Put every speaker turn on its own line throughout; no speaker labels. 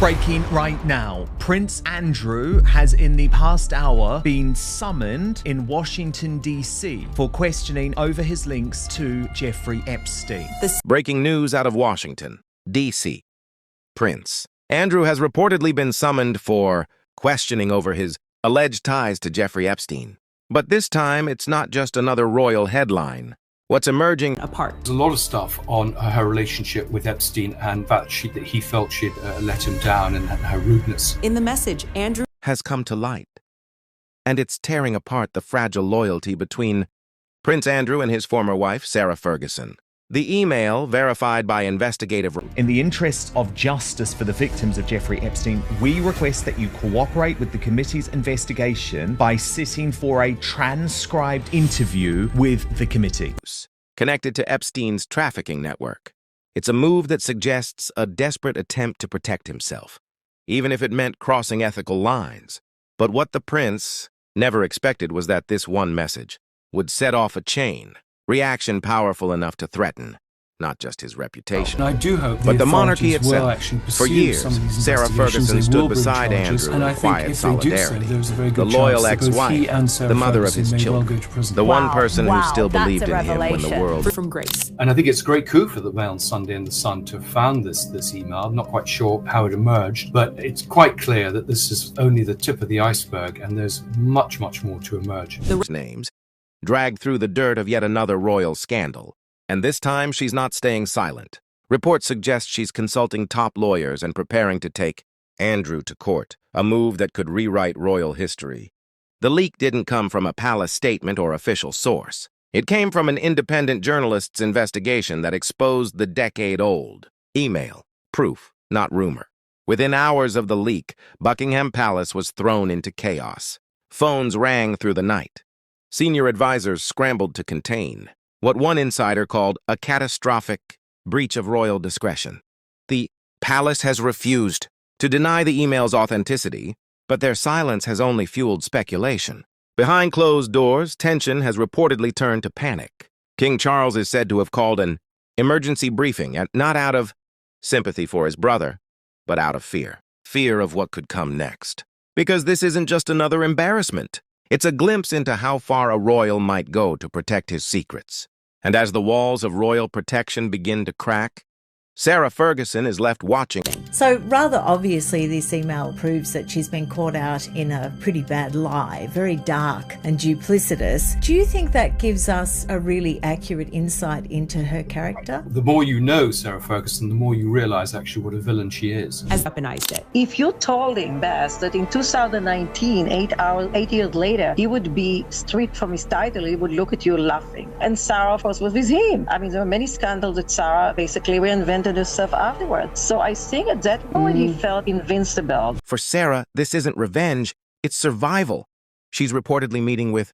Breaking right now, Prince Andrew has in the past hour been summoned in Washington, D.C. for questioning over his links to Jeffrey Epstein.
Breaking news out of Washington, D.C. Prince Andrew has reportedly been summoned for questioning over his alleged ties to Jeffrey Epstein. But this time, it's not just another royal headline. What's emerging
apart.
There's a lot of stuff on her relationship with Epstein and that he felt she'd let him down and her rudeness.
In the message, Andrew
has come to light, and it's tearing apart the fragile loyalty between Prince Andrew and his former wife, Sarah Ferguson. The email, verified by investigative...
In the interest of justice for the victims of Jeffrey Epstein, we request that you cooperate with the committee's investigation by sitting for a transcribed interview with the committee.
Connected to Epstein's trafficking network. It's a move that suggests a desperate attempt to protect himself, even if it meant crossing ethical lines. But what the prince never expected was that this one message would set off a chain. Reaction powerful enough to threaten not just his reputation,
I do hope
but the monarchy itself. For years,
some of these
Sarah Ferguson stood beside
charges,
Andrew in quiet solidarity. The
loyal
loyal ex-wife, the mother of his children, the one person who still believed in him when the world...
from Grace.
And I think it's a great coup for the Mail on Sunday and the Sun to have found this email. I'm not quite sure how it emerged, but it's quite clear that this is only the tip of the iceberg, and there's much, much more to emerge.
Names dragged through the dirt of yet another royal scandal. And this time, she's not staying silent. Reports suggest she's consulting top lawyers and preparing to take Andrew to court, a move that could rewrite royal history. The leak didn't come from a palace statement or official source. It came from an independent journalist's investigation that exposed the decade-old email. Proof, not rumor. Within hours of the leak, Buckingham Palace was thrown into chaos. Phones rang through the night. Senior advisors scrambled to contain what one insider called a catastrophic breach of royal discretion. The palace has refused to deny the email's authenticity, but their silence has only fueled speculation. Behind closed doors, tension has reportedly turned to panic. King Charles is said to have called an emergency briefing, and not out of sympathy for his brother, but out of fear. Fear of what could come next. Because this isn't just another embarrassment. It's a glimpse into how far a royal might go to protect his secrets. And as the walls of royal protection begin to crack, Sarah Ferguson is left watching.
So rather obviously this email proves that she's been caught out in a pretty bad lie, very dark and duplicitous. Do you think that gives us a really accurate insight into her character?
The more you know Sarah Ferguson, the more you realize actually what a villain she is.
Has weaponized it.
If you told him, Bess, that in 2019, 8 years later, he would be stripped from his title, he would look at you laughing. And Sarah, of course, was with him. I mean, there were many scandals that Sarah basically reinvented herself afterwards. So I think at that point he felt invincible.
For Sarah, this isn't revenge, it's survival. She's reportedly meeting with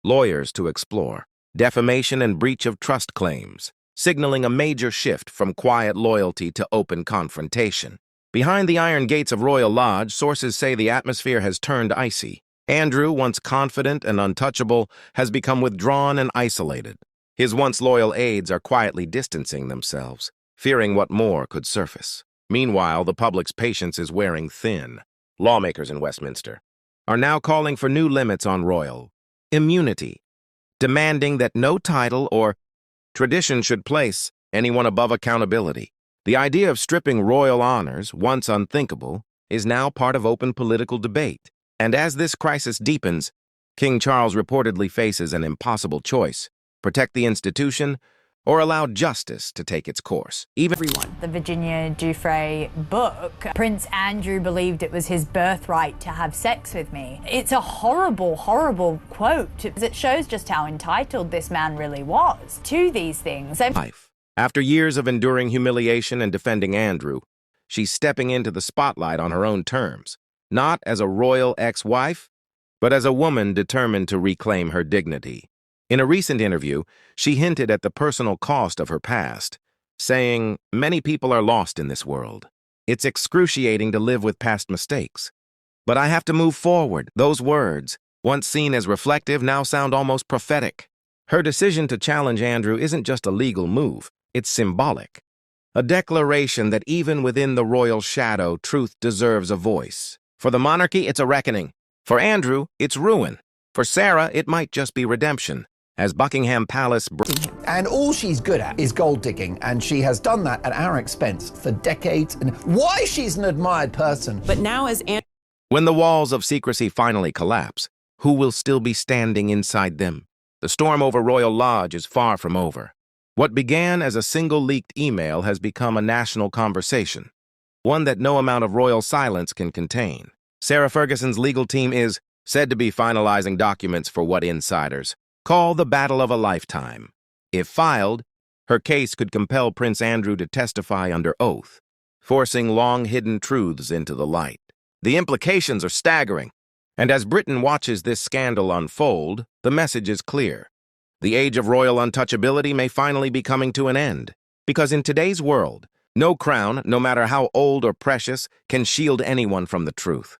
lawyers to explore defamation and breach of trust claims, signaling a major shift from quiet loyalty to open confrontation. Behind the iron gates of Royal Lodge, sources say the atmosphere has turned icy. Andrew, once confident and untouchable, has become withdrawn and isolated. His once loyal aides are quietly distancing themselves, fearing what more could surface. Meanwhile, the public's patience is wearing thin. Lawmakers in Westminster are now calling for new limits on royal immunity, demanding that no title or tradition should place anyone above accountability. The idea of stripping royal honors, once unthinkable, is now part of open political debate. And as this crisis deepens, King Charles reportedly faces an impossible choice: protect the institution or allow justice to take its course.
The Virginia Giuffre book, Prince Andrew believed it was his birthright to have sex with me. It's a horrible, horrible quote. It shows just how entitled this man really was to these things.
After years of enduring humiliation and defending Andrew, she's stepping into the spotlight on her own terms, not as a royal ex-wife, but as a woman determined to reclaim her dignity. In a recent interview, she hinted at the personal cost of her past, saying, "Many people are lost in this world. It's excruciating to live with past mistakes. But I have to move forward." Those words, once seen as reflective, now sound almost prophetic. Her decision to challenge Andrew isn't just a legal move, it's symbolic. A declaration that even within the royal shadow, truth deserves a voice. For the monarchy, it's a reckoning. For Andrew, it's ruin. For Sarah, it might just be redemption. As Buckingham Palace...
And all she's good at is gold digging, and she has done that at our expense for decades. And why she's an admired person.
But now as
When the walls of secrecy finally collapse, who will still be standing inside them? The storm over Royal Lodge is far from over. What began as a single leaked email has become a national conversation, one that no amount of royal silence can contain. Sarah Ferguson's legal team is said to be finalizing documents for what insiders call the battle of a lifetime. If filed, her case could compel Prince Andrew to testify under oath, forcing long-hidden truths into the light. The implications are staggering, and as Britain watches this scandal unfold, the message is clear. The age of royal untouchability may finally be coming to an end, because in today's world, no crown, no matter how old or precious, can shield anyone from the truth.